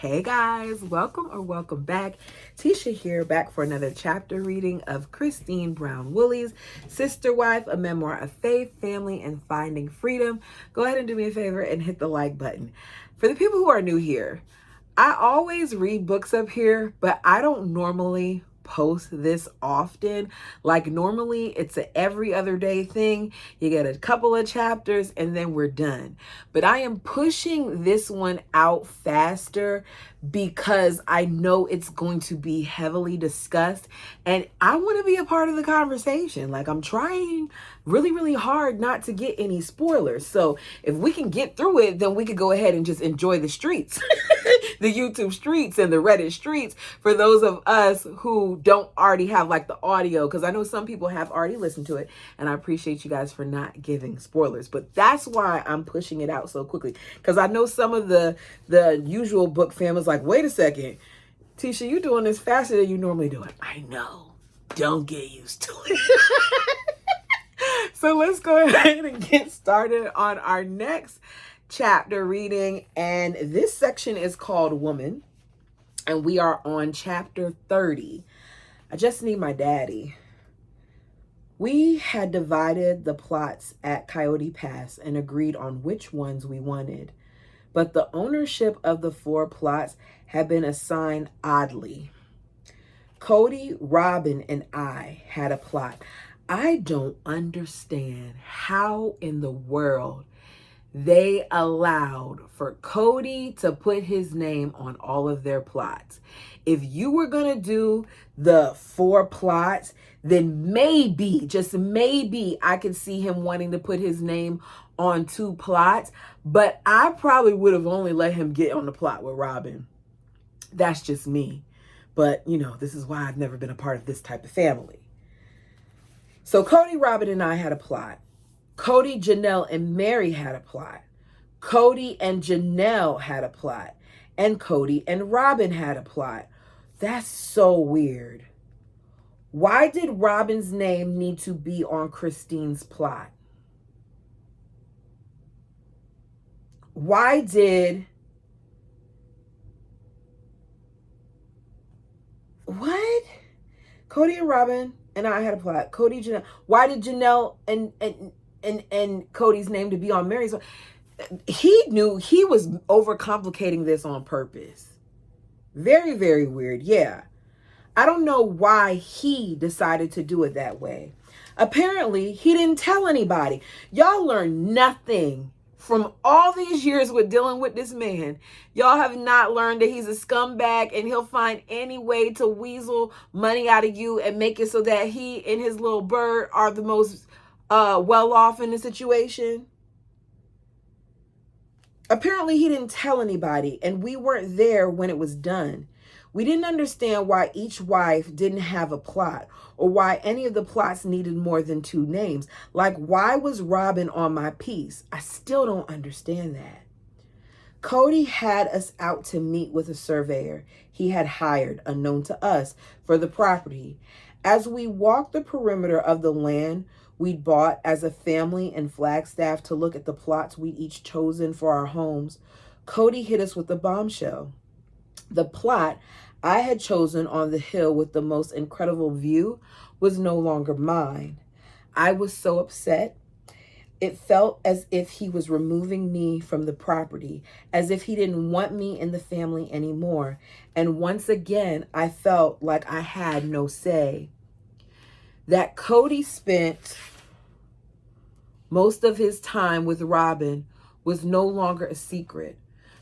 Hey guys, welcome back. Tisha here, back for another chapter reading of Christine Brown Woolley's Sister Wife, a memoir of faith, family, and finding freedom. Go ahead and do me a favor and hit the like button. For the people who are new here, I always read books up here, but I don't normally post this often. Like normally it's a every other day thing. You get a couple of chapters and then we're done. But I am pushing this one out faster because I know it's going to be heavily discussed and I want to be a part of the conversation. Like I'm trying really hard not to get any spoilers. So if we can get through it, then we could go ahead and just enjoy the streets. The YouTube streets and the Reddit streets for those of us who don't already have like the audio, because I know some people have already listened to it, and I appreciate you guys for not giving spoilers. But that's why I'm pushing it out so quickly, because I know some of the usual book fam is like, wait a second, Tisha, you doing this faster than you normally do it. I know. Don't get used to it. So let's go ahead and get started on our next chapter reading, and this section is called Woman, and we are on chapter 30. I just need my daddy. We had divided the plots at Coyote Pass and agreed on which ones we wanted, but the ownership of the 4 plots had been assigned oddly. Cody, Robin, and I had a plot. I don't understand how in the world they allowed for Cody to put his name on all of their plots. If you were going to do the 4 plots, then maybe, just maybe, I could see him wanting to put his name on 2 plots, but I probably would have only let him get on the plot with Robin. That's just me. But, you know, this is why I've never been a part of this type of family. So Cody, Robin, and I had a plot. Cody, Janelle, and Mary had a plot. Cody and Janelle had a plot. And Cody and Robin had a plot. That's so weird. Why did Robin's name need to be on Christine's plot? Why did... What? Cody and Robin and I had a plot. Cody, Janelle. Why did Janelle and Cody's name to be on Mary's? He knew he was overcomplicating this on purpose. Very weird. Yeah. I don't know why he decided to do it that way. Apparently, he didn't tell anybody. Y'all learned nothing from all these years with dealing with this man. Y'all have not learned that he's a scumbag and he'll find any way to weasel money out of you and make it so that he and his little bird are the most well off in the situation. Apparently he didn't tell anybody, and we weren't there when it was done. We didn't understand why each wife didn't have a plot, or why any of the plots needed more than 2 names. Like, why was Robin on my piece? I still don't understand that. Cody had us out to meet with a surveyor he had hired, unknown to us, for the property. As we walked the perimeter of the land we'd bought as a family in Flagstaff to look at the plots we'd each chosen for our homes, Cody hit us with a bombshell. The plot I had chosen on the hill with the most incredible view was no longer mine. I was so upset. It felt as if he was removing me from the property, as if he didn't want me in the family anymore. And once again, I felt like I had no say. That Cody spent most of his time with Robin was no longer a secret.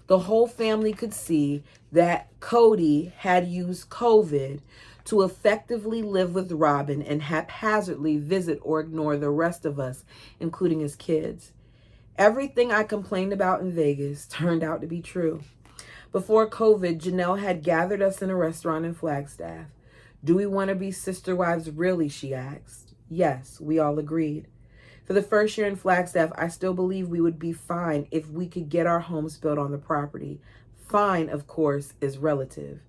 The whole family could see that Cody had used COVID to effectively live with Robin and haphazardly visit or ignore the rest of us, including his kids. Everything I complained about in Vegas turned out to be true. Before COVID, Janelle had gathered us in a restaurant in Flagstaff. Do we want to be sister wives really, she asked. Yes, we all agreed. For the first year in Flagstaff, I still believe we would be fine if we could get our homes built on the property. Fine, of course, is relative.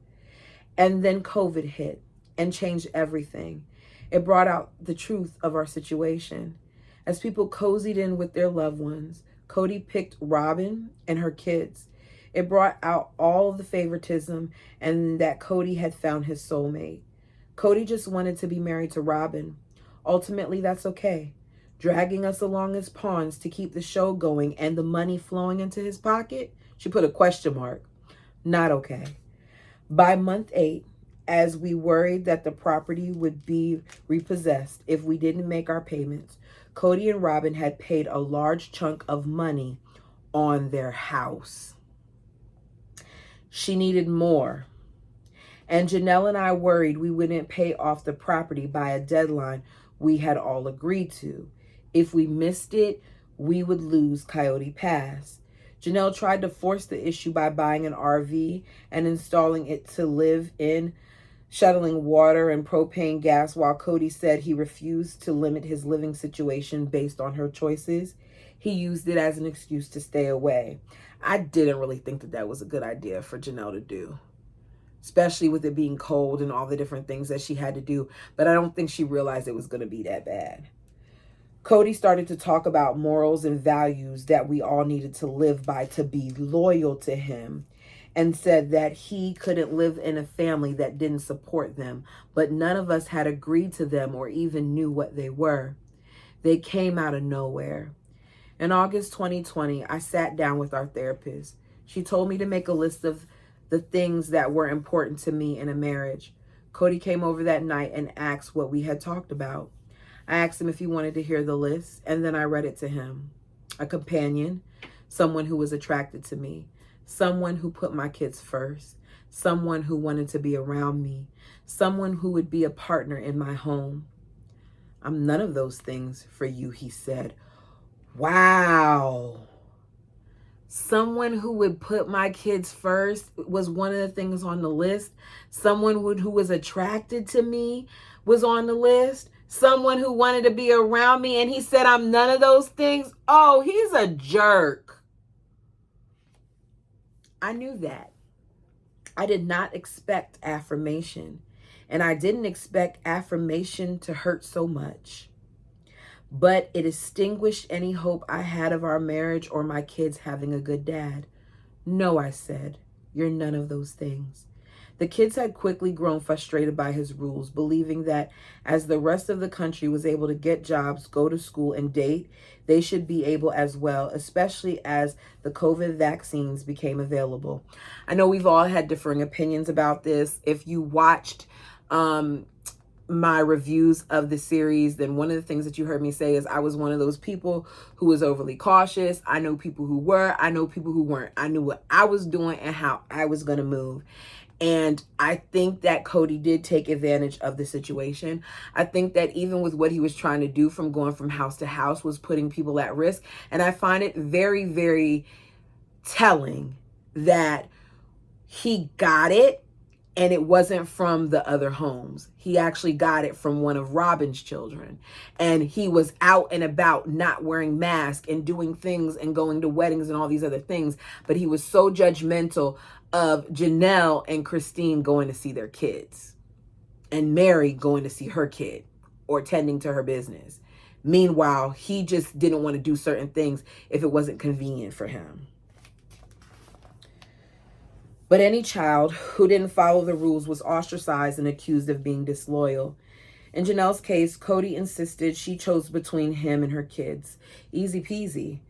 And then COVID hit and changed everything. It brought out the truth of our situation. As people cozied in with their loved ones, Cody picked Robin and her kids. It brought out all of the favoritism and that Cody had found his soulmate. Cody just wanted to be married to Robin. Ultimately, that's okay. Dragging us along as pawns to keep the show going and the money flowing into his pocket? She put a question mark. Not okay. By month 8, as we worried that the property would be repossessed if we didn't make our payments, Cody and Robin had paid a large chunk of money on their house. She needed more. And Janelle and I worried we wouldn't pay off the property by a deadline we had all agreed to. If we missed it, we would lose Coyote Pass. Janelle tried to force the issue by buying an RV and installing it to live in, shuttling water and propane gas, while Cody said he refused to limit his living situation based on her choices. He used it as an excuse to stay away. I didn't really think that was a good idea for Janelle to do, especially with it being cold and all the different things that she had to do. But I don't think she realized it was going to be that bad. Cody started to talk about morals and values that we all needed to live by to be loyal to him, and said that he couldn't live in a family that didn't support them, but none of us had agreed to them or even knew what they were. They came out of nowhere. In August 2020, I sat down with our therapist. She told me to make a list of the things that were important to me in a marriage. Cody came over that night and asked what we had talked about. I asked him if he wanted to hear the list, and then I read it to him. A companion, someone who was attracted to me, someone who put my kids first, someone who wanted to be around me, someone who would be a partner in my home. I'm none of those things for you, he said. Wow. Someone who would put my kids first was one of the things on the list. Someone who was attracted to me was on the list. Someone who wanted to be around me, and he said I'm none of those things. Oh, he's a jerk. I knew that. I did not expect affirmation, and I didn't expect affirmation to hurt so much. But it extinguished any hope I had of our marriage or my kids having a good dad. No, I said, you're none of those things. The kids had quickly grown frustrated by his rules, believing that as the rest of the country was able to get jobs, go to school, and date, they should be able as well, especially as the COVID vaccines became available. I know we've all had differing opinions about this. If you watched my reviews of the series, then one of the things that you heard me say is I was one of those people who was overly cautious. I know people who were, I know people who weren't. I knew what I was doing and how I was going to move. And I think that Cody did take advantage of the situation. I think that even with what he was trying to do from going from house to house was putting people at risk. And I find it very, very telling that he got it, and it wasn't from the other homes. He actually got it from one of Robin's children. And he was out and about not wearing masks and doing things and going to weddings and all these other things. But he was so judgmental of Janelle and Christine going to see their kids, and Mary going to see her kid or tending to her business. Meanwhile, he just didn't want to do certain things if it wasn't convenient for him. But any child who didn't follow the rules was ostracized and accused of being disloyal. In Janelle's case, Cody insisted she chose between him and her kids. Easy peasy.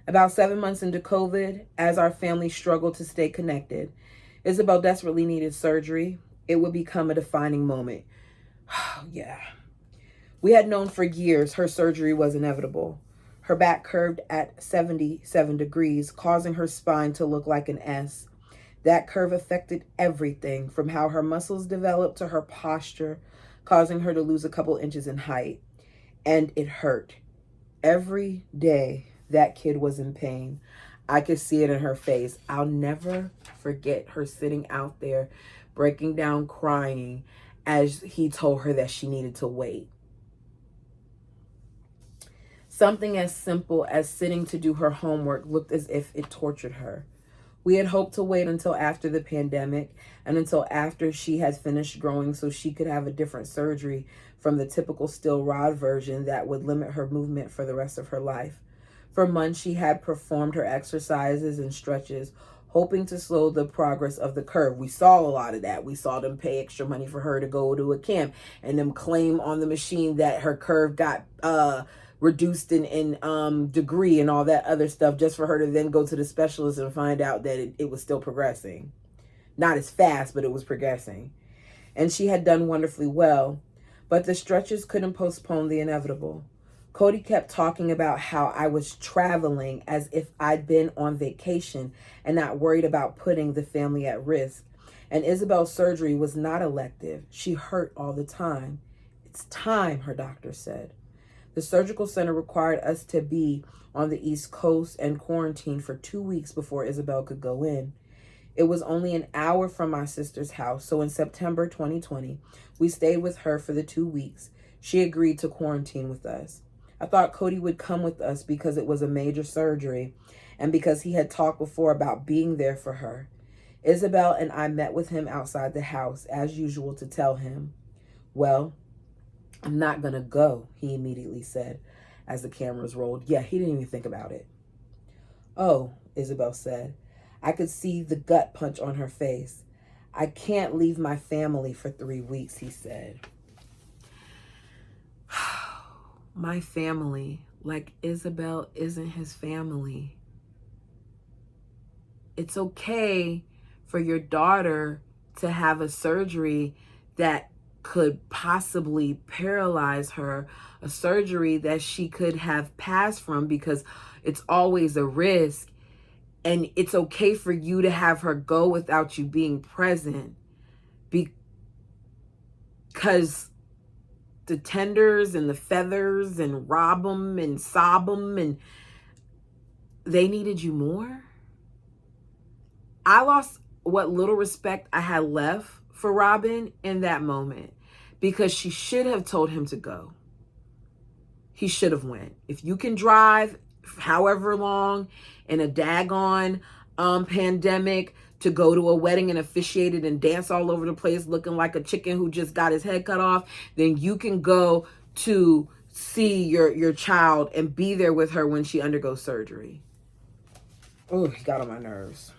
About 7 months into COVID, as our family struggled to stay connected, Isabel desperately needed surgery. It would become a defining moment. Yeah. We had known for years her surgery was inevitable. Her back curved at 77 degrees, causing her spine to look like an S. That curve affected everything from how her muscles developed to her posture, causing her to lose a couple inches in height. And it hurt. Every day that kid was in pain. I could see it in her face. I'll never forget her sitting out there, breaking down, crying as he told her that she needed to wait. Something as simple as sitting to do her homework looked as if it tortured her. We had hoped to wait until after the pandemic and until after she had finished growing so she could have a different surgery from the typical steel rod version that would limit her movement for the rest of her life. For months, she had performed her exercises and stretches, hoping to slow the progress of the curve. We saw a lot of that. We saw them pay extra money for her to go to a camp and them claim on the machine that her curve got reduced in degree and all that other stuff, just for her to then go to the specialist and find out that it was still progressing. Not as fast, but it was progressing. And she had done wonderfully well. But the stretches couldn't postpone the inevitable. Cody kept talking about how I was traveling as if I'd been on vacation and not worried about putting the family at risk. And Isabel's surgery was not elective. She hurt all the time. It's time, her doctor said. The surgical center required us to be on the East Coast and quarantine for 2 weeks before Isabel could go in. It was only an hour from my sister's house, so in September 2020, we stayed with her for the 2 weeks. She agreed to quarantine with us. I thought Cody would come with us because it was a major surgery and because he had talked before about being there for her. Isabel and I met with him outside the house, as usual, to tell him, "Well, I'm not going to go," he immediately said as the cameras rolled. Yeah, he didn't even think about it. "Oh," Isabel said. I could see the gut punch on her face. "I can't leave my family for 3 weeks," he said. My family, like Isabel isn't his family. It's okay for your daughter to have a surgery that could possibly paralyze her, a surgery that she could have passed from, because it's always a risk. And it's okay for you to have her go without you being present, because the tenders and the feathers and rob 'em and sob 'em, and they needed you more. I lost what little respect I had left for Robin in that moment, because she should have told him to go. He should have went. If you can drive however long in a daggone pandemic to go to a wedding and officiate it and dance all over the place looking like a chicken who just got his head cut off, then you can go to see your child and be there with her when she undergoes surgery. Oh, he got on my nerves.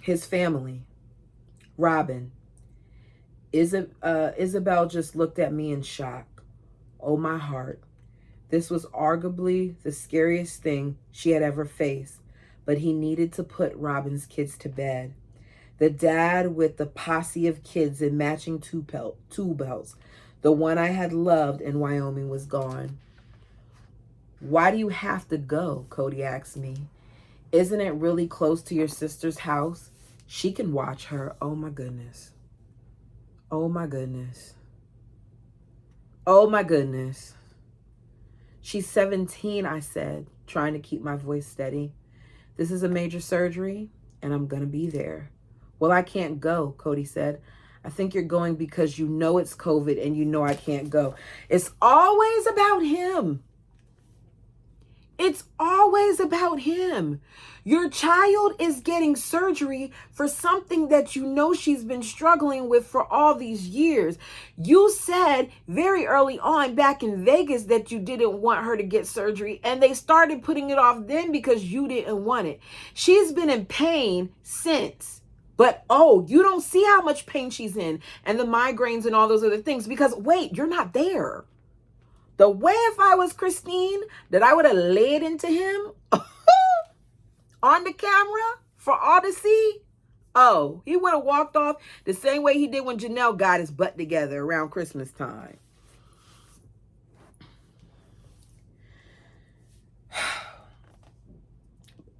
His family, Robin. Isabel just looked at me in shock. Oh, my heart. This was arguably the scariest thing she had ever faced, but he needed to put Robin's kids to bed. The dad with the posse of kids in matching tool belts, the one I had loved in Wyoming, was gone. "Why do you have to go?" Cody asked me. "Isn't it really close to your sister's house? She can watch her." Oh, my goodness. Oh, my goodness. Oh, my goodness. "She's 17, I said, trying to keep my voice steady. "This is a major surgery, and I'm going to be there." "Well, I can't go," Cody said. "I think you're going because you know it's COVID and you know I can't go." It's always about him. It's always about him. Your child is getting surgery for something that you know she's been struggling with for all these years. You said very early on back in Vegas that you didn't want her to get surgery, and they started putting it off then because you didn't want it. She's been in pain since. But, oh, you don't see how much pain she's in and the migraines and all those other things because, wait, you're not there. The way if I was Christine, that I would have laid into him on the camera for all to see. Oh, he would have walked off the same way he did when Janelle got his butt together around Christmas time.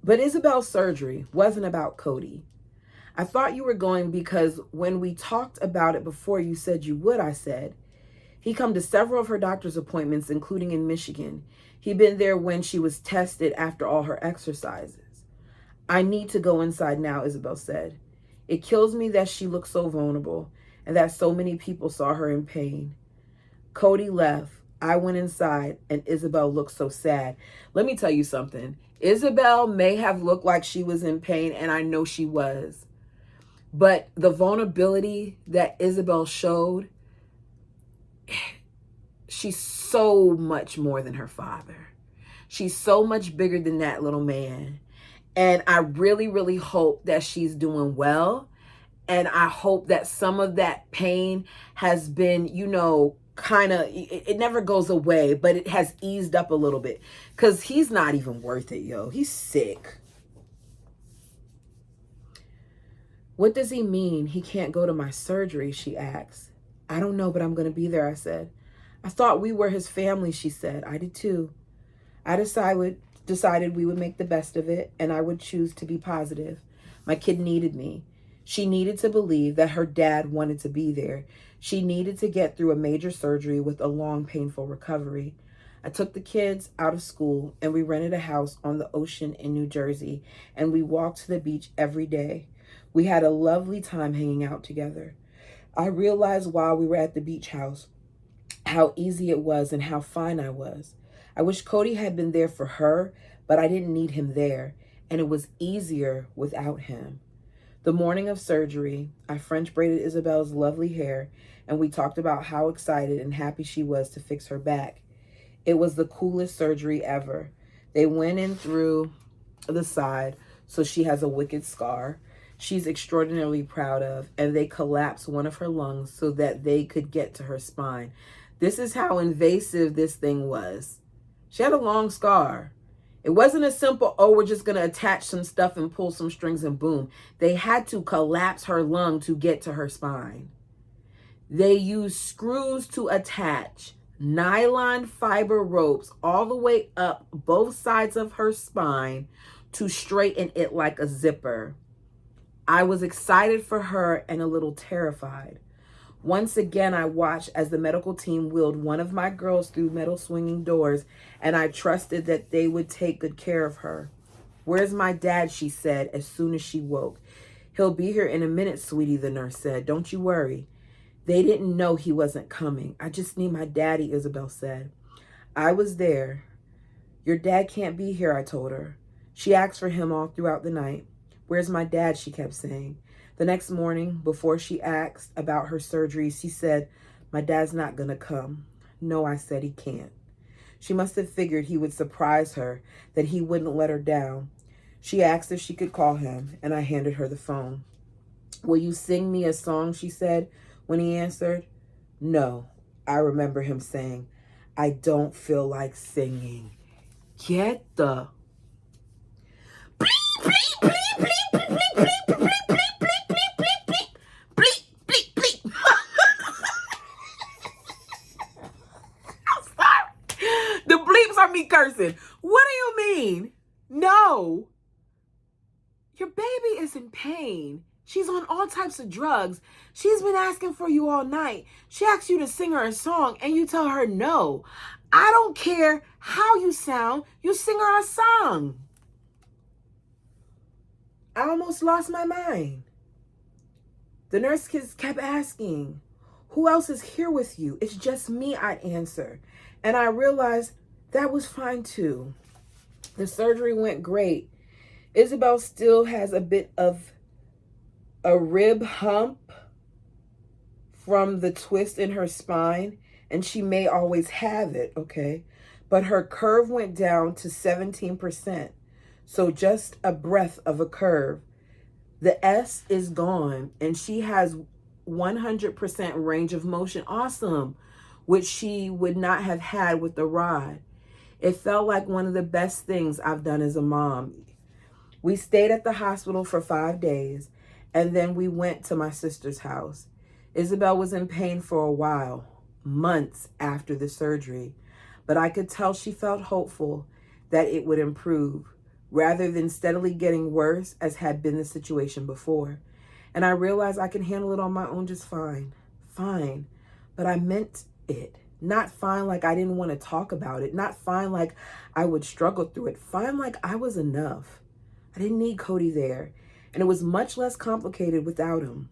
But Isabel's surgery wasn't about Cody. "I thought you were going because when we talked about it before, you said you would," I said. He come to several of her doctor's appointments, including in Michigan. He'd been there when she was tested after all her exercises. "I need to go inside now," Isabel said. "It kills me that she looks so vulnerable and that so many people saw her in pain." Cody left. I went inside and Isabel looked so sad. Let me tell you something. Isabel may have looked like she was in pain, and I know she was. But the vulnerability that Isabel showed, she's so much more than her father. She's so much bigger than that little man. And I really, really hope that she's doing well. And I hope that some of that pain has been, kind of, it never goes away, but it has eased up a little bit. Because he's not even worth it, yo. He's sick. What does he mean he can't go to my surgery, she asks. I don't know, but I'm going to be there, I said. I thought we were his family, she said. I did too. I decided we would make the best of it, and I would choose to be positive. My kid needed me. She needed to believe that her dad wanted to be there. She needed to get through a major surgery with a long, painful recovery. I took the kids out of school, and we rented a house on the ocean in New Jersey, and we walked to the beach every day. We had a lovely time hanging out together. I realized while we were at the beach house how easy it was and how fine I was. I wish Cody had been there for her, but I didn't need him there, and it was easier without him. The morning of surgery, I French braided Isabel's lovely hair, and we talked about how excited and happy she was to fix her back. It was the coolest surgery ever. They went in through the side, so she has a wicked scar she's extraordinarily proud of, and they collapsed one of her lungs so that they could get to her spine. This is how invasive this thing was. She had a long scar. It wasn't a simple, oh, we're just going to attach some stuff and pull some strings and boom. They had to collapse her lung to get to her spine. They used screws to attach nylon fiber ropes all the way up both sides of her spine to straighten it like a zipper. I was excited for her and a little terrified. Once again, I watched as the medical team wheeled one of my girls through metal swinging doors, and I trusted that they would take good care of her. Where's my dad, she said as soon as she woke. He'll be here in a minute, sweetie, the nurse said. Don't you worry. They didn't know he wasn't coming. I just need my daddy, Isabel said. I was there. Your dad can't be here, I told her. She asked for him all throughout the night. Where's my dad, she kept saying. The next morning, before she asked about her surgery, she said, my dad's not going to come. No, I said, he can't. She must have figured he would surprise her, that he wouldn't let her down. She asked if she could call him, and I handed her the phone. Will you sing me a song, she said, when he answered. No, I remember him saying, I don't feel like singing. Get the... Me cursing. What do you mean? No. Your baby is in pain. She's on all types of drugs. She's been asking for you all night. She asks you to sing her a song and you tell her no. I don't care how you sound. You sing her a song. I almost lost my mind. The nurse kept asking, who else is here with you? It's just me, I'd answer. And I realized that was fine too. The surgery went great. Isabel still has a bit of a rib hump from the twist in her spine, and she may always have it, okay? But her curve went down to 17%. So just a breath of a curve. The S is gone, and she has 100% range of motion. Awesome. Which she would not have had with the rod. It felt like one of the best things I've done as a mom. We stayed at the hospital for 5 days, and then we went to my sister's house. Isabel was in pain for a while, months after the surgery, but I could tell she felt hopeful that it would improve, rather than steadily getting worse as had been the situation before. And I realized I can handle it on my own just fine. Fine. But I meant it. Not fine like I didn't want to talk about it. Not fine like I would struggle through it. Fine like I was enough. I didn't need Cody there. And it was much less complicated without him.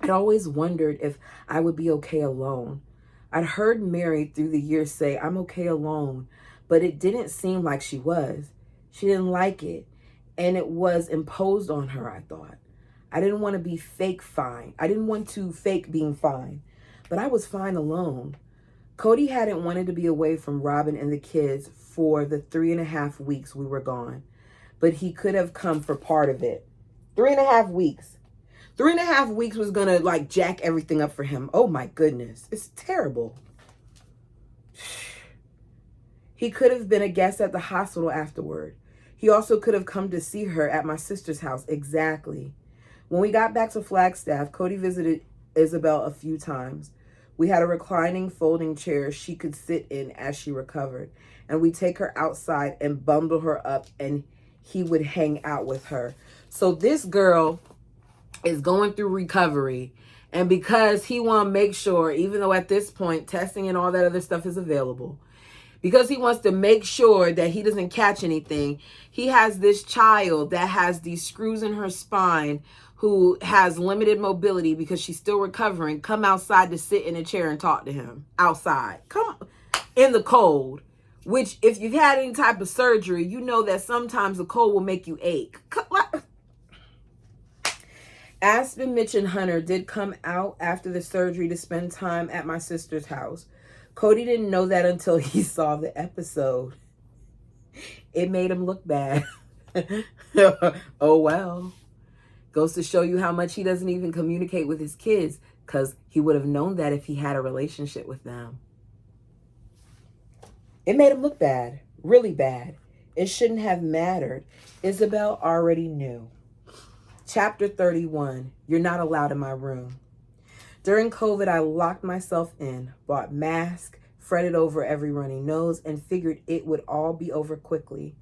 I'd always wondered if I would be okay alone. I'd heard Mary through the years say, I'm okay alone. But it didn't seem like she was. She didn't like it. And it was imposed on her, I thought. I didn't want to be fake fine. I didn't want to fake being fine. But I was fine alone. Cody hadn't wanted to be away from Robin and the kids for the 3.5 weeks we were gone, but he could have come for part of it. 3.5 weeks. 3.5 weeks was gonna like jack everything up for him. Oh my goodness. It's terrible. He could have been a guest at the hospital afterward. He also could have come to see her at my sister's house. Exactly. When we got back to Flagstaff, Cody visited Isabel a few times. We had a reclining folding chair she could sit in as she recovered, and we'd take her outside and bundle her up, and he would hang out with her. So this girl is going through recovery, and because he want to make sure, even though at this point testing and all that other stuff is available, because he wants to make sure that he doesn't catch anything, he has this child that has these screws in her spine, who has limited mobility because she's still recovering, come outside to sit in a chair and talk to him outside. Come in the cold, which if you've had any type of surgery, you know that sometimes the cold will make you ache. Aspen, Mitch, and Hunter did come out after the surgery to spend time at my sister's house. Cody didn't know that until he saw the episode. It made him look bad. Oh, well. Goes to show you how much he doesn't even communicate with his kids, because he would have known that if he had a relationship with them. It made him look bad. Really bad. It shouldn't have mattered. Isabel already knew. Chapter 31. You're not allowed in my room. During COVID, I locked myself in, bought masks, fretted over every runny nose, and figured it would all be over quickly.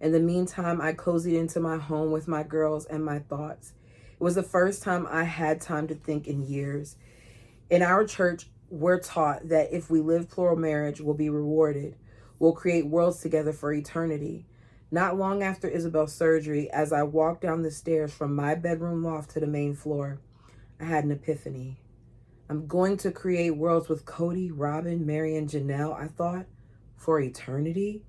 In the meantime, I cozied into my home with my girls and my thoughts. It was the first time I had time to think in years. In our church, we're taught that if we live plural marriage, we'll be rewarded. We'll create worlds together for eternity. Not long after Isabel's surgery, as I walked down the stairs from my bedroom loft to the main floor, I had an epiphany. I'm going to create worlds with Cody, Robin, Mary, and Janelle, I thought, for eternity.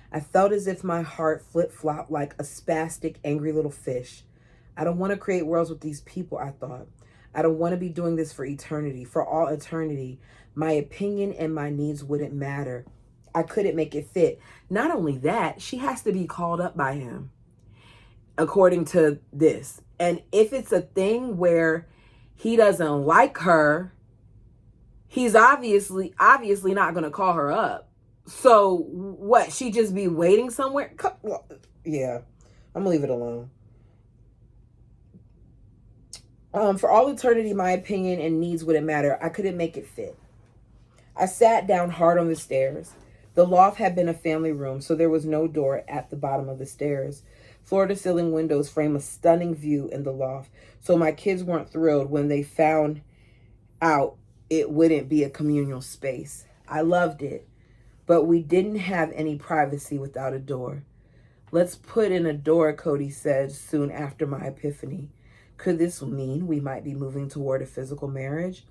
I felt as if my heart flip-flopped like a spastic, angry little fish. I don't want to create worlds with these people, I thought. I don't want to be doing this for eternity. For all eternity, my opinion and my needs wouldn't matter. I couldn't make it fit. Not only that, she has to be called up by him, according to this. And if it's a thing where he doesn't like her, he's obviously not going to call her up. So what? She just be waiting somewhere? Yeah, I'm gonna leave it alone. For all eternity, my opinion and needs wouldn't matter. I couldn't make it fit. I sat down hard on the stairs. The loft had been a family room, so there was no door at the bottom of the stairs. Floor-to-ceiling windows frame a stunning view in the loft, so my kids weren't thrilled when they found out it wouldn't be a communal space. I loved it. But we didn't have any privacy without a door. Let's put in a door, Cody said soon after my epiphany. Could this mean we might be moving toward a physical marriage?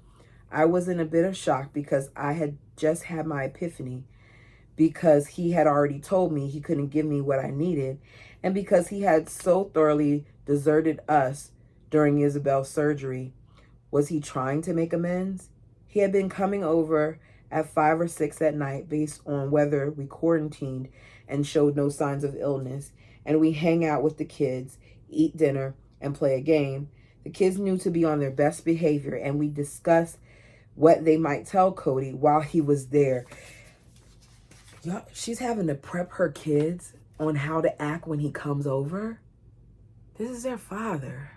I was in a bit of shock because I had just had my epiphany, because he had already told me he couldn't give me what I needed, and because he had so thoroughly deserted us during Isabel's surgery. Was he trying to make amends? He had been coming over at 5 or 6 at night based on whether we quarantined and showed no signs of illness, and we hang out with the kids, eat dinner, and play a game. The kids knew to be on their best behavior, and we discussed what they might tell Cody while he was there. She's having to prep her kids on how to act when he comes over. This is their father.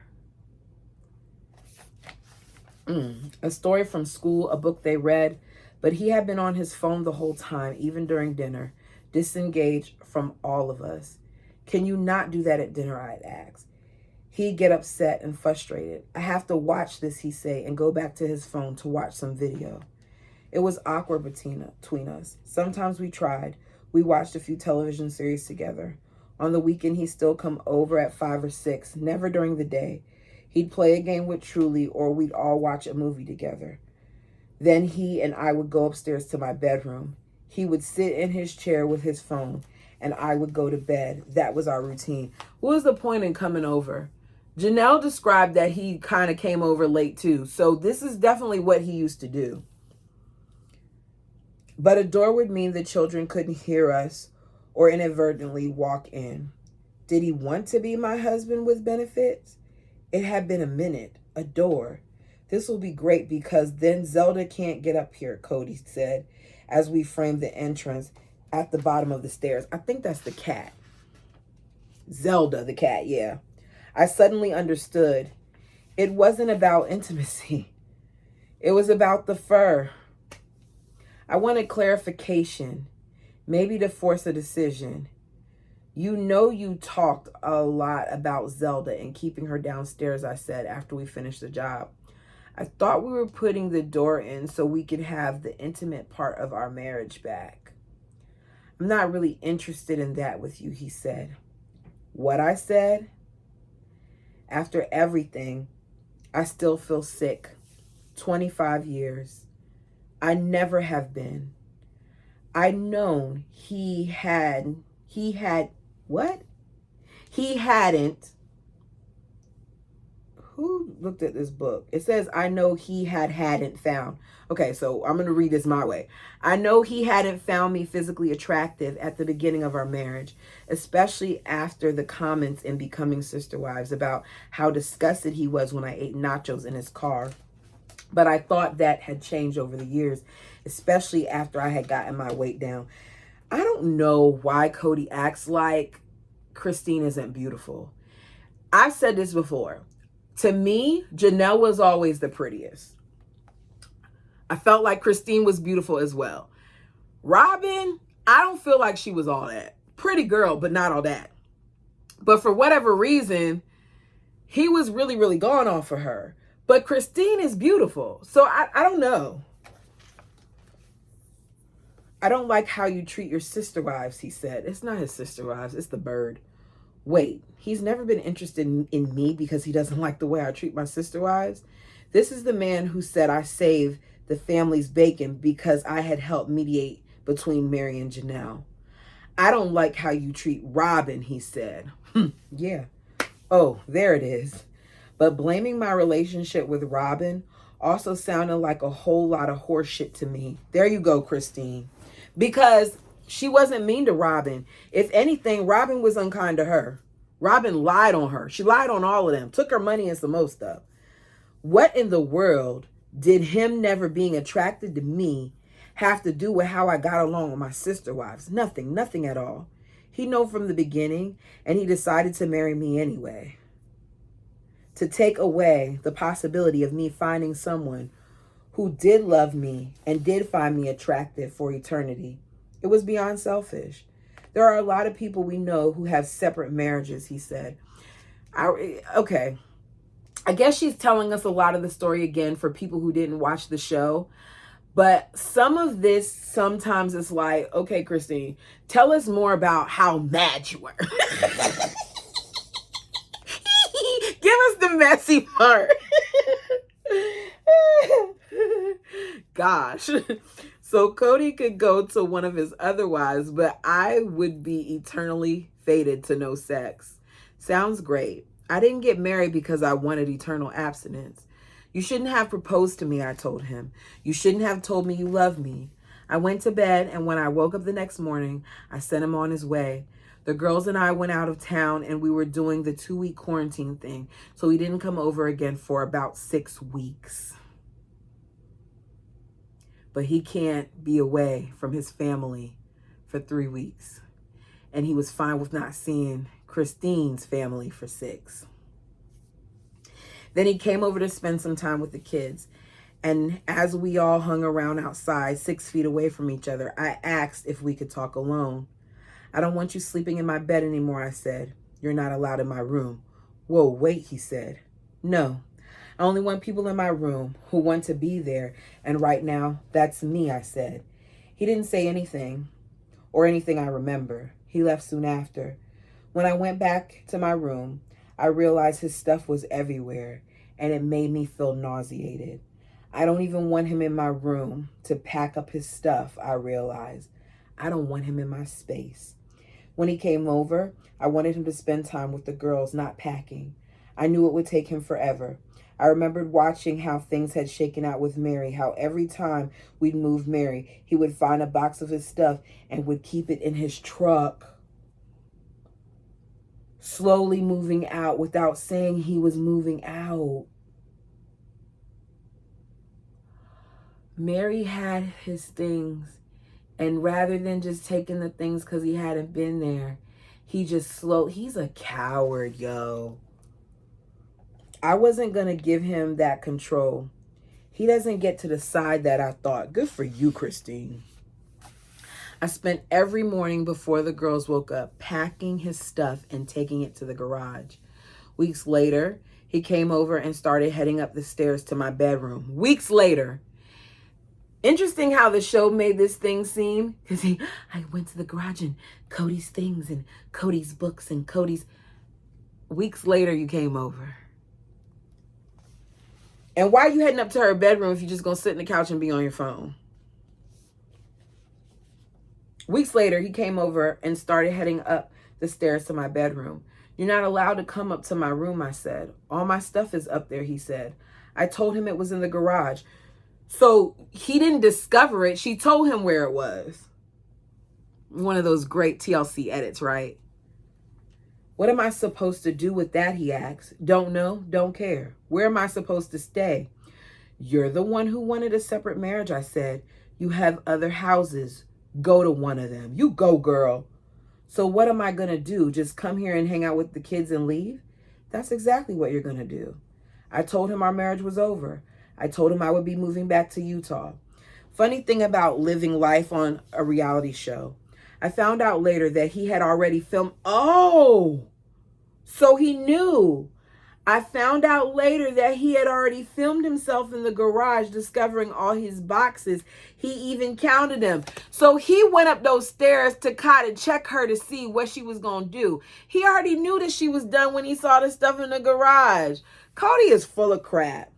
A story from school, a book they read, but he had been on his phone the whole time, even during dinner, disengaged from all of us. Can you not do that at dinner, I'd ask. He'd get upset and frustrated. I have to watch this, he'd say, and go back to his phone to watch some video. It was awkward between us. Sometimes we tried. We watched a few television series together. On the weekend, he'd still come over at 5 or 6, never during the day. He'd play a game with Truly, or we'd all watch a movie together. Then he and I would go upstairs to my bedroom. He would sit in his chair with his phone, and I would go to bed. That was our routine. What was the point in coming over? Janelle described that he kind of came over late too. So this is definitely what he used to do. But a door would mean the children couldn't hear us or inadvertently walk in. Did he want to be my husband with benefits? It had been a minute. A door. This will be great because then Zelda can't get up here, Cody said as we framed the entrance at the bottom of the stairs. I think that's the cat. Zelda, the cat, yeah. I suddenly understood. It wasn't about intimacy. It was about the fur. I wanted clarification, maybe to force a decision. You know you talked a lot about Zelda and keeping her downstairs, I said after we finished the job. I thought we were putting the door in so we could have the intimate part of our marriage back. I'm not really interested in that with you, he said. What I said? After everything, I still feel sick. 25 years. I never have been. I known he had what? He hadn't. Who looked at this book? It says, I know he hadn't found. Okay, so I'm going to read this my way. I know he hadn't found me physically attractive at the beginning of our marriage, especially after the comments in Becoming Sister Wives about how disgusted he was when I ate nachos in his car. But I thought that had changed over the years, especially after I had gotten my weight down. I don't know why Cody acts like Christine isn't beautiful. I've said this before. To me, Janelle was always the prettiest. I felt like Christine was beautiful as well. Robin, I don't feel like she was all that. Pretty girl, but not all that. But for whatever reason, he was really, really gone off for her. But Christine is beautiful. So I don't know. I don't like how you treat your sister wives, he said. It's not his sister wives, it's the bird. Wait, he's never been interested in me because he doesn't like the way I treat my sister wives? This is the man who said I saved the family's bacon because I had helped mediate between Mary and Janelle. I don't like how you treat Robin, he said. Yeah. Oh, there it is. But blaming my relationship with Robin also sounded like a whole lot of horse shit to me. There you go, Christine. Because she wasn't mean to Robin. If anything, Robin was unkind to her. Robin lied on her. She lied on all of them. Took her money and some more stuff. What in the world did him never being attracted to me have to do with how I got along with my sister wives? Nothing at all. He knew from the beginning, and he decided to marry me anyway. To take away the possibility of me finding someone who did love me and did find me attractive for eternity. It was beyond selfish. There are a lot of people we know who have separate marriages, he said. Okay. I guess she's telling us a lot of the story again for people who didn't watch the show. But some of this sometimes is like, okay, Christine, tell us more about how mad you were. Give us the messy part. Gosh. So Cody could go to one of his other wives, but I would be eternally fated to no sex. Sounds great. I didn't get married because I wanted eternal abstinence. You shouldn't have proposed to me, I told him. You shouldn't have told me you loved me. I went to bed, and when I woke up the next morning, I sent him on his way. The girls and I went out of town, and we were doing the 2-week quarantine thing, so he didn't come over again for about 6 weeks. But he can't be away from his family for 3 weeks. And he was fine with not seeing Christine's family for 6. Then he came over to spend some time with the kids. And as we all hung around outside, 6 feet away from each other, I asked if we could talk alone. I don't want you sleeping in my bed anymore, I said. You're not allowed in my room. Whoa, wait, he said. No, I only want people in my room who want to be there. And right now, that's me, I said. He didn't say anything, or anything I remember. He left soon after. When I went back to my room, I realized his stuff was everywhere, and it made me feel nauseated. I don't even want him in my room to pack up his stuff, I realized. I don't want him in my space. When he came over, I wanted him to spend time with the girls, not packing. I knew it would take him forever. I remembered watching how things had shaken out with Mary, how every time we'd move Mary, he would find a box of his stuff and would keep it in his truck, slowly moving out without saying he was moving out. Mary had his things, and rather than just taking the things because he hadn't been there, he just he's a coward, yo. I wasn't going to give him that control. He doesn't get to decide that, I thought. Good for you, Christine. I spent every morning before the girls woke up packing his stuff and taking it to the garage. Weeks later, he came over and started heading up the stairs to my bedroom. Weeks later. Interesting how the show made this thing seem. Because I went to the garage and Cody's things and Cody's books and Cody's... Weeks later, you came over. And why are you heading up to her bedroom if you're just going to sit in the couch and be on your phone? Weeks later, he came over and started heading up the stairs to my bedroom. You're not allowed to come up to my room, I said. All my stuff is up there, he said. I told him it was in the garage. So he didn't discover it. She told him where it was. One of those great TLC edits, right? What am I supposed to do with that, he asked. Don't know, don't care. Where am I supposed to stay? You're the one who wanted a separate marriage, I said. You have other houses. Go to one of them. You go, girl. So what am I going to do? Just come here and hang out with the kids and leave? That's exactly what you're going to do. I told him our marriage was over. I told him I would be moving back to Utah. Funny thing about living life on a reality show. I found out later that he had already filmed. Oh, so he knew. I found out later that he had already filmed himself in the garage, discovering all his boxes. He even counted them. So he went up those stairs to kind of check her to see what she was going to do. He already knew that she was done when he saw the stuff in the garage. Cody is full of crap.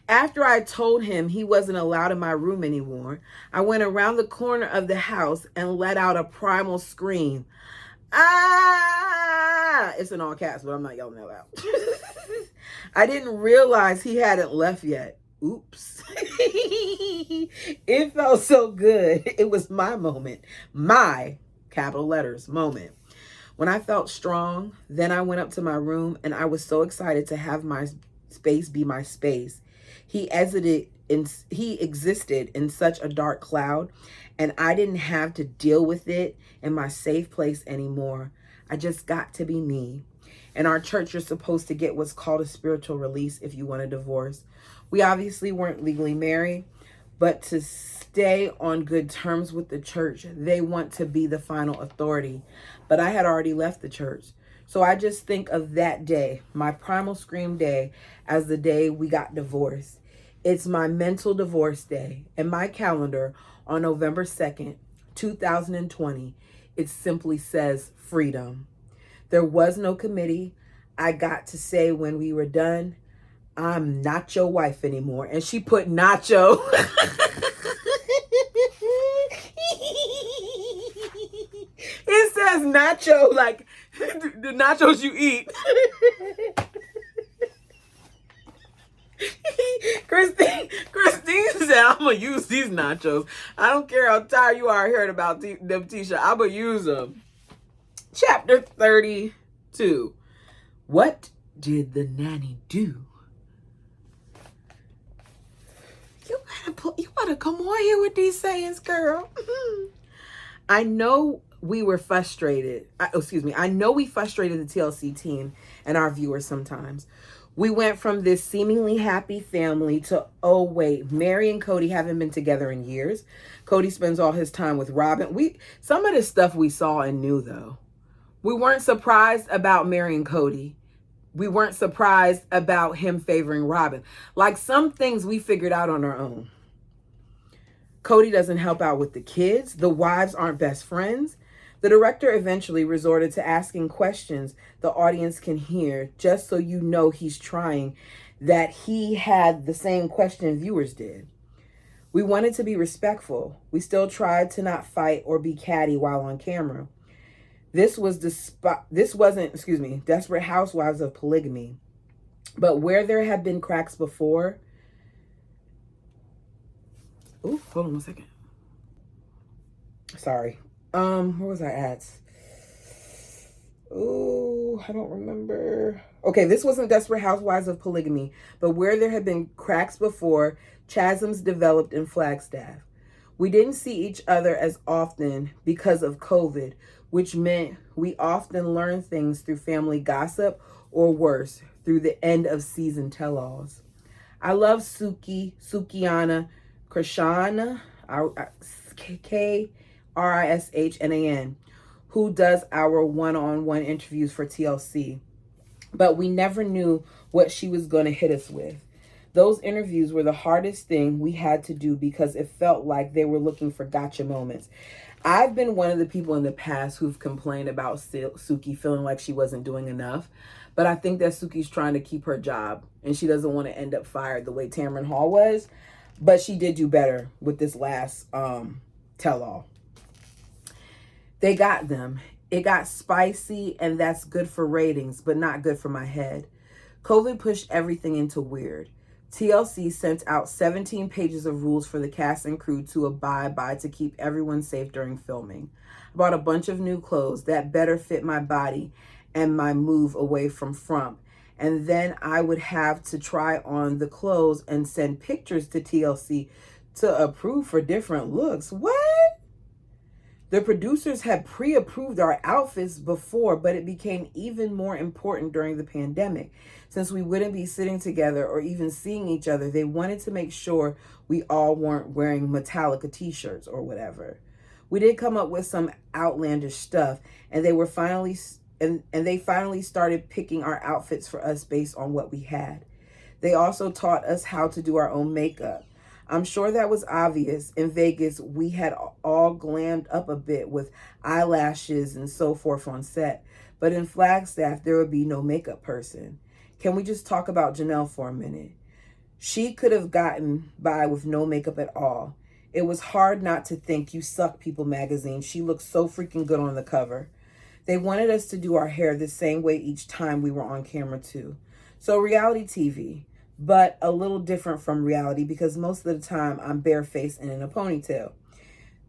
After I told him he wasn't allowed in my room anymore, I went around the corner of the house and let out a primal scream. Ah! It's in all caps, but I'm not yelling that loud. I didn't realize he hadn't left yet. Oops. It felt so good. It was my moment. My, capital letters, moment. When I felt strong, then I went up to my room and I was so excited to have my space be my space. He existed in such a dark cloud, and I didn't have to deal with it in my safe place anymore. I just got to be me. In our church, you're supposed to get what's called a spiritual release if you want a divorce. We obviously weren't legally married, but to stay on good terms with the church, they want to be the final authority. But I had already left the church. So I just think of that day, my primal scream day, as the day we got divorced. It's my mental divorce day. In my calendar on November 2nd, 2020, it simply says freedom. There was no committee. I got to say when we were done, I'm not your wife anymore. And she put nacho. It says nacho, like the nachos you eat. Christine said, I'm going to use these nachos. I don't care how tired you are hearing about them t-shirts. I'm going to use them. Chapter 32. What did the nanny do? You better come on here with these sayings, girl. I know we were frustrated. I know we frustrated the TLC team and our viewers sometimes. We went from this seemingly happy family to, oh wait, Mary and Cody haven't been together in years. Cody spends all his time with Robin. Some of the stuff we saw and knew though. We weren't surprised about Mary and Cody. We weren't surprised about him favoring Robin. Like some things we figured out on our own. Cody doesn't help out with the kids. The wives aren't best friends. The director eventually resorted to asking questions the audience can hear, just so you know he's trying, that he had the same question viewers did. We wanted to be respectful. We still tried to not fight or be catty while on camera. This wasn't, Desperate Housewives of Polygamy. But where there had been cracks before, hold on 1 second. Sorry. Where was I at? I don't remember. Okay, this wasn't Desperate Housewives of Polygamy, but where there had been cracks before, chasms developed in Flagstaff. We didn't see each other as often because of COVID, which meant we often learned things through family gossip or worse, through the end of season tell-alls. I love Sukihana Krishnan, Krishnan, who does our one-on-one interviews for TLC. But we never knew what she was going to hit us with. Those interviews were the hardest thing we had to do because it felt like they were looking for gotcha moments. I've been one of the people in the past who've complained about Suki feeling like she wasn't doing enough. But I think that Suki's trying to keep her job and she doesn't want to end up fired the way Tamron Hall was. But she did do better with this last tell-all. They got them. It got spicy, and that's good for ratings, but not good for my head. COVID pushed everything into weird. TLC sent out 17 pages of rules for the cast and crew to abide by to keep everyone safe during filming. I bought a bunch of new clothes that better fit my body and my move away from frump. And then I would have to try on the clothes and send pictures to TLC to approve for different looks. What? The producers had pre-approved our outfits before, but it became even more important during the pandemic. Since we wouldn't be sitting together or even seeing each other, they wanted to make sure we all weren't wearing Metallica t-shirts or whatever. We did come up with some outlandish stuff, and they finally started picking our outfits for us based on what we had. They also taught us how to do our own makeup. I'm sure that was obvious. In Vegas, we had all glammed up a bit with eyelashes and so forth on set. But in Flagstaff, there would be no makeup person. Can we just talk about Janelle for a minute? She could have gotten by with no makeup at all. It was hard not to think You Suck People magazine. She looked so freaking good on the cover. They wanted us to do our hair the same way each time we were on camera too. So reality TV. But a little different from reality because most of the time I'm barefaced and in a ponytail.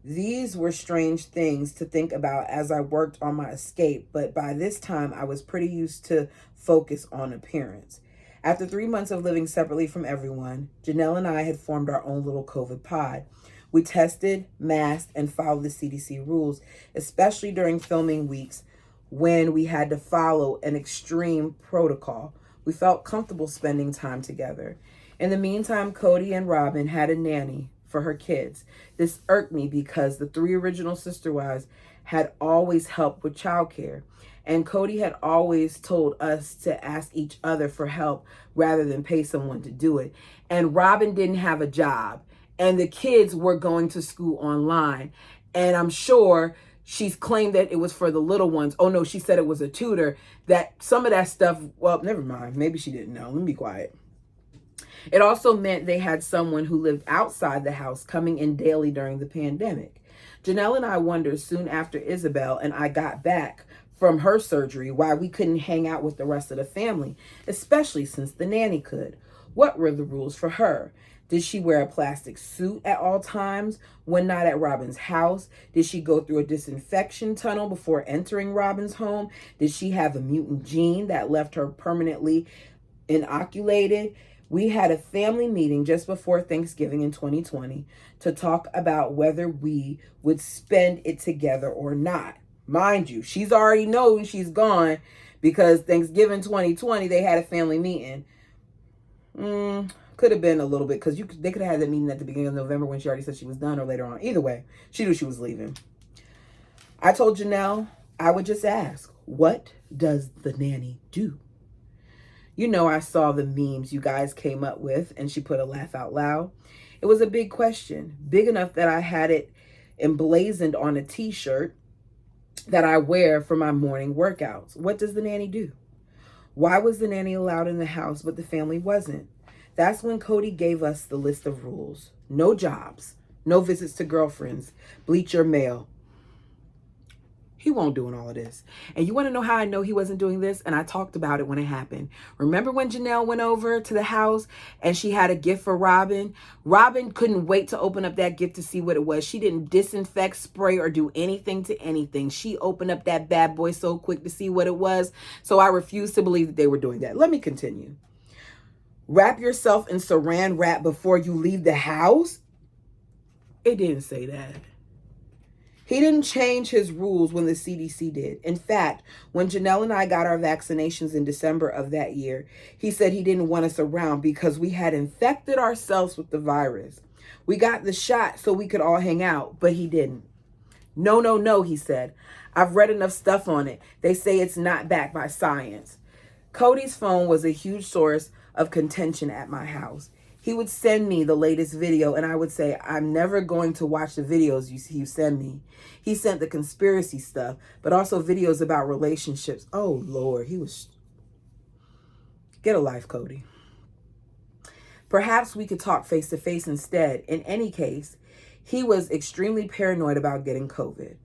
These were strange things to think about as I worked on my escape, but by this time I was pretty used to focus on appearance. After 3 months of living separately from everyone, Janelle and I had formed our own little COVID pod. We tested, masked, and followed the CDC rules, especially during filming weeks when we had to follow an extreme protocol. We felt comfortable spending time together. In the meantime, Cody and Robin had a nanny for her kids. This irked me because the 3 original sister wives had always helped with childcare, and Cody had always told us to ask each other for help rather than pay someone to do it. And Robin didn't have a job, and the kids were going to school online, and I'm sure she's claimed that it was for the little ones. Oh no, she said it was a tutor. That some of that stuff, well, never mind. Maybe she didn't know. Let me be quiet. It also meant they had someone who lived outside the house coming in daily during the pandemic. Janelle and I wondered soon after Isabel and I got back from her surgery why we couldn't hang out with the rest of the family, especially since the nanny could. What were the rules for her? Did she wear a plastic suit at all times when not at Robin's house? Did she go through a disinfection tunnel before entering Robin's home? Did she have a mutant gene that left her permanently inoculated? We had a family meeting just before Thanksgiving in 2020 to talk about whether we would spend it together or not. Mind you, she's already known she's gone because Thanksgiving 2020, they had a family meeting. Could have been a little bit because they could have had that meeting at the beginning of November when she already said she was done or later on. Either way, she knew she was leaving. I told Janelle I would just ask, what does the nanny do? You know, I saw the memes you guys came up with, and she put a laugh out loud. It was a big question, big enough that I had it emblazoned on a t-shirt that I wear for my morning workouts. What does the nanny do? Why was the nanny allowed in the house, but the family wasn't? That's when Cody gave us the list of rules. No jobs, no visits to girlfriends, bleach your mail. He won't doing all of this. And you want to know how I know he wasn't doing this? And I talked about it when it happened. Remember when Janelle went over to the house and she had a gift for Robin? Robin couldn't wait to open up that gift to see what it was. She didn't disinfect, spray, or do anything to anything. She opened up that bad boy so quick to see what it was. So I refuse to believe that they were doing that. Let me continue. Wrap yourself in saran wrap before you leave the house? It didn't say that. He didn't change his rules when the CDC did. In fact, when Janelle and I got our vaccinations in December of that year, he said he didn't want us around because we had infected ourselves with the virus. We got the shot so we could all hang out, but he didn't. No, no, no, he said. I've read enough stuff on it. They say it's not backed by science. Cody's phone was a huge source of contention at my house. He would send me the latest video and I would say, I'm never going to watch the videos you send me. He sent the conspiracy stuff, but also videos about relationships. Oh, Lord, get a life, Cody. Perhaps we could talk face to face instead. In any case, he was extremely paranoid about getting COVID.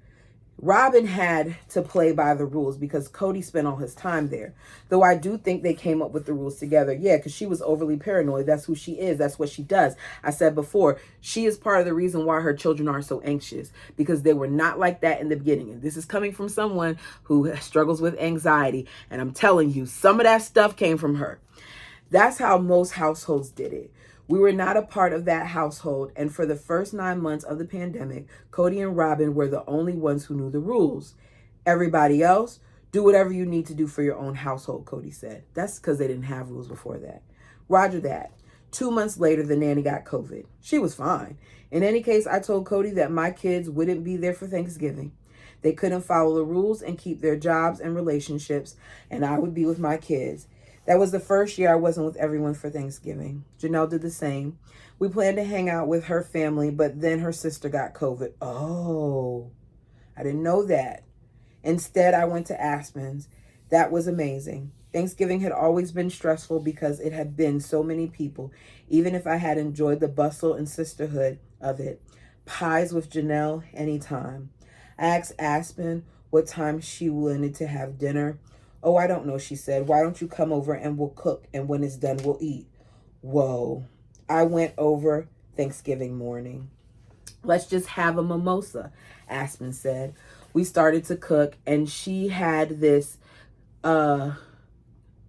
Robin had to play by the rules because Cody spent all his time there. Though I do think they came up with the rules together. Yeah, because she was overly paranoid. That's who she is. That's what she does. I said before, she is part of the reason why her children are so anxious, because they were not like that in the beginning. And this is coming from someone who struggles with anxiety. And I'm telling you, some of that stuff came from her. That's how most households did it. We were not a part of that household, and for the first 9 months of the pandemic, Cody and Robin were the only ones who knew the rules. Everybody else, do whatever you need to do for your own household, Cody said. That's because they didn't have rules before that. Roger that. 2 months later, the nanny got COVID. She was fine. In any case, I told Cody that my kids wouldn't be there for Thanksgiving. They couldn't follow the rules and keep their jobs and relationships, and I would be with my kids. That was the first year I wasn't with everyone for Thanksgiving. Janelle did the same. We planned to hang out with her family, but then her sister got COVID. Oh, I didn't know that. Instead, I went to Aspen's. That was amazing. Thanksgiving had always been stressful because it had been so many people, even if I had enjoyed the bustle and sisterhood of it. Pies with Janelle anytime. I asked Aspen what time she wanted to have dinner. Oh, I don't know, she said. Why don't you come over and we'll cook, and when it's done, we'll eat. Whoa. I went over Thanksgiving morning. Let's just have a mimosa, Aspen said. We started to cook, and she had this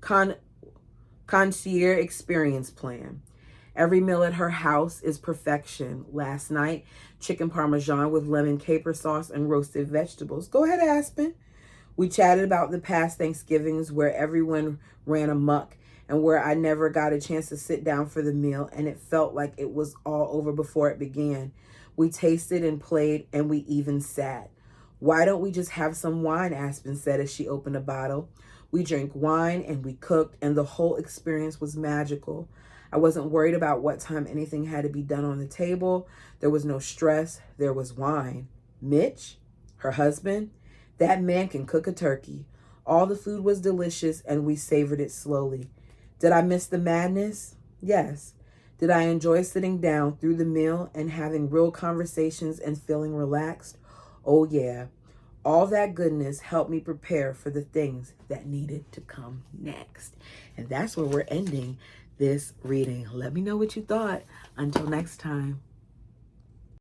concierge experience plan. Every meal at her house is perfection. Last night, chicken parmesan with lemon caper sauce and roasted vegetables. Go ahead, Aspen. We chatted about the past Thanksgivings where everyone ran amok and where I never got a chance to sit down for the meal, and it felt like it was all over before it began. We tasted and played, and we even sat. Why don't we just have some wine, Aspen said as she opened a bottle. We drank wine and we cooked, and the whole experience was magical. I wasn't worried about what time anything had to be done on the table. There was no stress. There was wine. Mitch, her husband, that man can cook a turkey. All the food was delicious, and we savored it slowly. Did I miss the madness? Yes. Did I enjoy sitting down through the meal and having real conversations and feeling relaxed? Oh, yeah. All that goodness helped me prepare for the things that needed to come next. And that's where we're ending this reading. Let me know what you thought. Until next time.